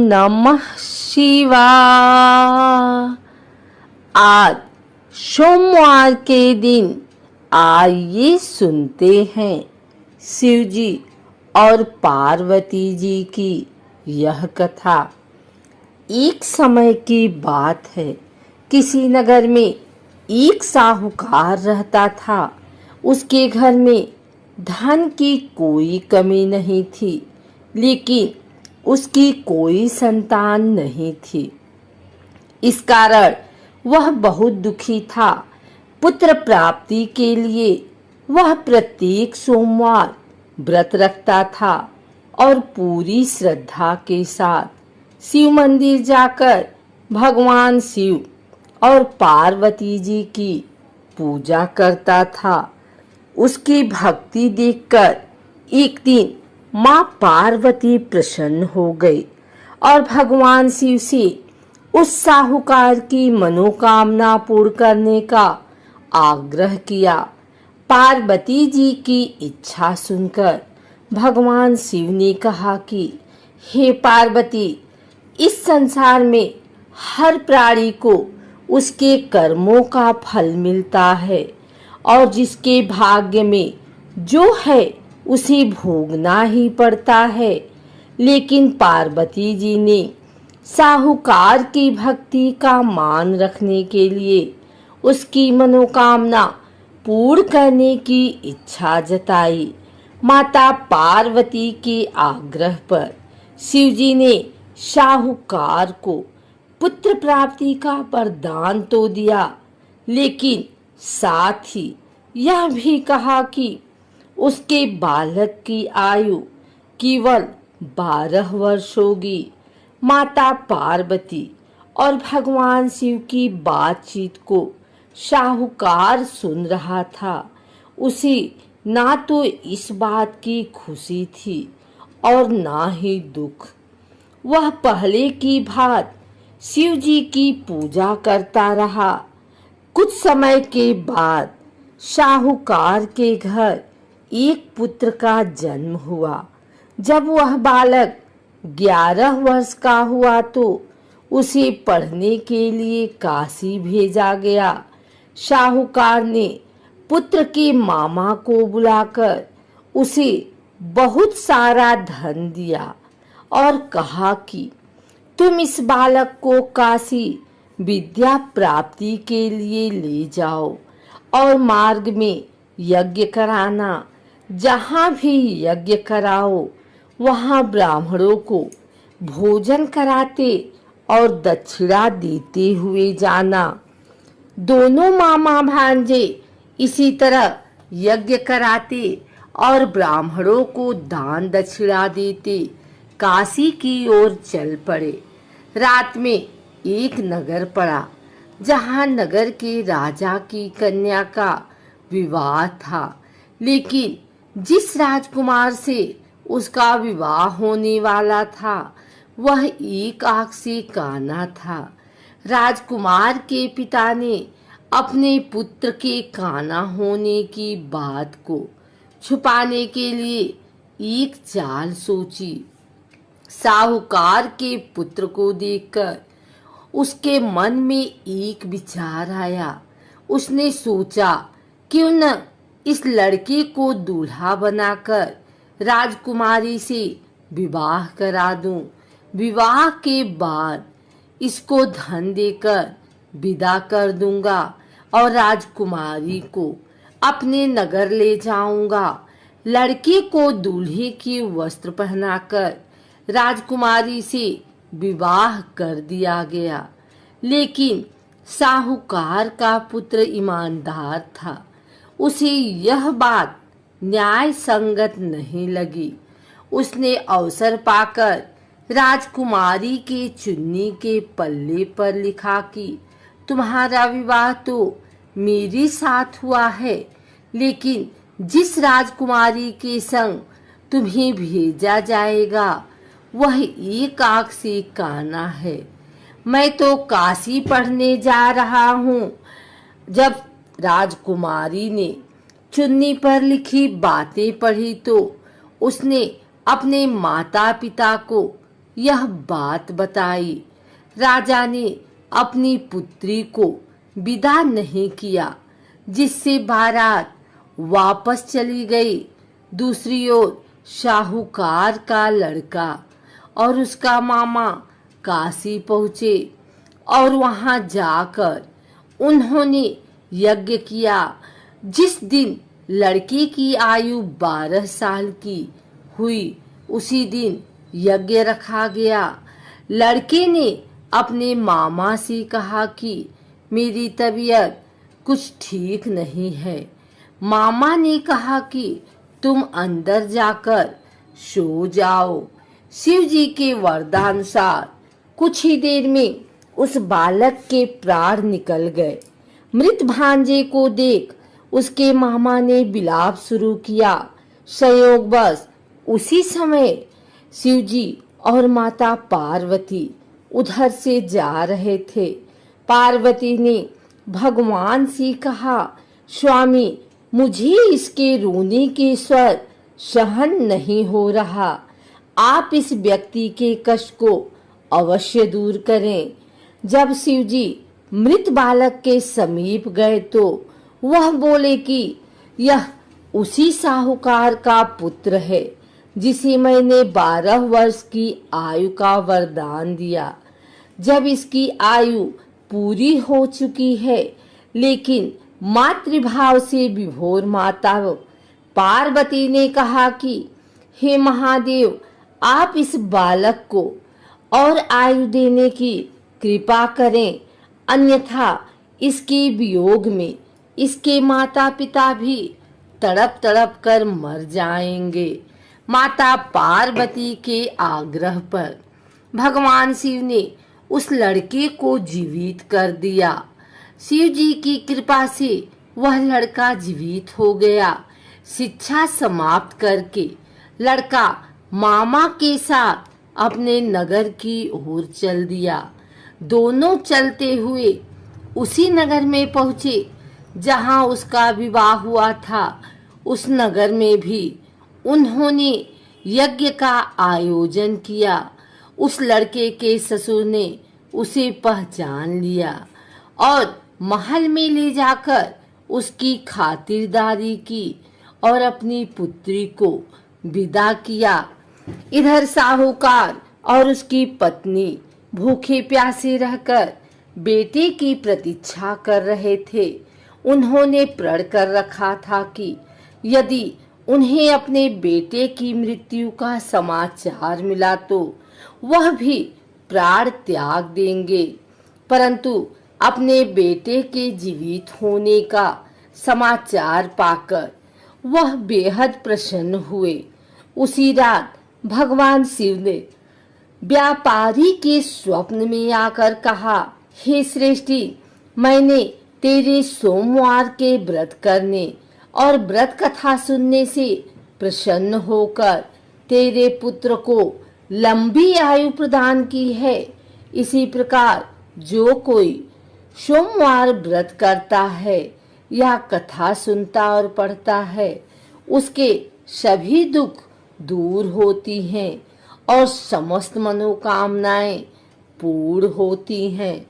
नमः शिवाय। आज सोमवार के दिन आइए सुनते हैं शिव जी और पार्वती जी की यह कथा। एक समय की बात है, किसी नगर में एक साहूकार रहता था। उसके घर में धन की कोई कमी नहीं थी, लेकिन उसकी कोई संतान नहीं थी। इस कारण वह बहुत दुखी था। पुत्र प्राप्ति के लिए वह प्रत्येक सोमवार व्रत रखता था और पूरी श्रद्धा के साथ शिव मंदिर जाकर भगवान शिव और पार्वती जी की पूजा करता था। उसकी भक्ति देखकर एक दिन माँ पार्वती प्रसन्न हो गई और भगवान शिव से उस साहूकार की मनोकामना पूर्ण करने का आग्रह किया। पार्वती जी की इच्छा सुनकर भगवान शिव ने कहा कि हे पार्वती, इस संसार में हर प्राणी को उसके कर्मों का फल मिलता है और जिसके भाग्य में जो है उसे भोगना ही पड़ता है। लेकिन पार्वती जी ने साहूकार की भक्ति का मान रखने के लिए उसकी मनोकामना पूर्ण करने की इच्छा जताई। माता पार्वती के आग्रह पर शिव जी ने साहूकार को पुत्र प्राप्ति का वरदान तो दिया, लेकिन साथ ही यह भी कहा कि उसके बालक की आयु केवल 12 वर्ष होगी। माता पार्वती और भगवान शिव की बातचीत को साहूकार सुन रहा था। उसे ना तो इस बात की खुशी थी और ना ही दुख। वह पहले की भांति शिव जी की पूजा करता रहा। कुछ समय के बाद साहूकार के घर एक पुत्र का जन्म हुआ। जब वह बालक 11 वर्ष का हुआ तो उसे पढ़ने के लिए काशी भेजा गया। साहूकार ने पुत्र के मामा को बुलाकर उसे बहुत सारा धन दिया और कहा कि तुम इस बालक को काशी विद्या प्राप्ति के लिए ले जाओ और मार्ग में यज्ञ कराना। जहाँ भी यज्ञ कराओ वहाँ ब्राह्मणों को भोजन कराते और दक्षिणा देते हुए जाना। दोनों मामा भांजे इसी तरह यज्ञ कराते और ब्राह्मणों को दान दक्षिणा देते काशी की ओर चल पड़े। रात में एक नगर पड़ा, जहाँ नगर के राजा की कन्या का विवाह था, लेकिन जिस राजकुमार से उसका विवाह होने वाला था वह एक आंख से काना था। राजकुमार के पिता ने अपने पुत्र के काना होने की बात को छुपाने के लिए एक चाल सोची। साहूकार के पुत्र को देखकर उसके मन में एक विचार आया। उसने सोचा, क्यों न इस लड़के को दूल्हा बनाकर राजकुमारी से विवाह करा दूं। विवाह के बाद इसको धन देकर विदा कर दूंगा और राजकुमारी को अपने नगर ले जाऊंगा। लड़के को दूल्हे के वस्त्र पहनाकर राजकुमारी से विवाह कर दिया गया। लेकिन साहूकार का पुत्र ईमानदार था। उसे यह बात न्याय संगत नहीं लगी। उसने अवसर पाकर राजकुमारी के चुन्नी के पल्ले पर लिखा कि तुम्हारा विवाह तो मेरे साथ हुआ है, लेकिन जिस राजकुमारी के संग तुम्हें भेजा जाएगा वह एक आंख से काना है। मैं तो काशी पढ़ने जा रहा हूँ। जब राजकुमारी ने चुन्नी पर लिखी बातें पढ़ी तो उसने अपने माता पिता को यह बात बताई। राजा ने अपनी पुत्री को विदा नहीं किया, जिससे बारात वापस चली गई। दूसरी ओर शाहूकार का लड़का और उसका मामा काशी पहुँचे और वहां जाकर उन्होंने यज्ञ किया। जिस दिन लड़के की आयु 12 साल की हुई, उसी दिन यज्ञ रखा गया। लड़के ने अपने मामा से कहा कि मेरी तबीयत कुछ ठीक नहीं है। मामा ने कहा कि तुम अंदर जाकर सो जाओ। शिव जी के वरदानुसार कुछ ही देर में उस बालक के प्राण निकल गए। मृत भांजे को देख उसके मामा ने विलाप शुरू किया। संयोगवश उसी समय शिव जी और माता पार्वती उधर से जा रहे थे। पार्वती ने भगवान से कहा, स्वामी, मुझे इसके रोने के स्वर सहन नहीं हो रहा। आप इस व्यक्ति के कष्ट को अवश्य दूर करें। जब शिव जी मृत बालक के समीप गए तो वह बोले कि यह उसी साहूकार का पुत्र है जिसे मैंने 12 वर्ष की आयु का वरदान दिया। जब इसकी आयु पूरी हो चुकी है, लेकिन मातृभाव से विभोर माता पार्वती ने कहा कि हे महादेव, आप इस बालक को और आयु देने की कृपा करें, अन्यथा इसके वियोग में इसके माता पिता भी तड़प तड़प कर मर जाएंगे। माता पार्वती के आग्रह पर भगवान शिव ने उस लड़के को जीवित कर दिया। शिव जी की कृपा से वह लड़का जीवित हो गया। शिक्षा समाप्त करके लड़का मामा के साथ अपने नगर की ओर चल दिया। दोनों चलते हुए उसी नगर में पहुंचे जहां उसका विवाह हुआ था। उस नगर में भी उन्होंने यज्ञ का आयोजन किया। उस लड़के के ससुर ने उसे पहचान लिया और महल में ले जाकर उसकी खातिरदारी की और अपनी पुत्री को विदा किया। इधर साहूकार और उसकी पत्नी भूखे प्यासे रहकर बेटे की प्रतीक्षा कर रहे थे। उन्होंने प्रण कर रखा था कि यदि उन्हें अपने बेटे की मृत्यु का समाचार मिला तो वह भी प्राण त्याग देंगे। परंतु अपने बेटे के जीवित होने का समाचार पाकर वह बेहद प्रसन्न हुए। उसी रात भगवान शिव ने व्यापारी के स्वप्न में आकर कहा, हे श्रेष्ठी, मैंने तेरे सोमवार के व्रत करने और व्रत कथा सुनने से प्रसन्न होकर तेरे पुत्र को लंबी आयु प्रदान की है। इसी प्रकार जो कोई सोमवार व्रत करता है या कथा सुनता और पढ़ता है, उसके सभी दुख दूर होती हैं और समस्त मनोकामनाएं पूर्ण होती हैं।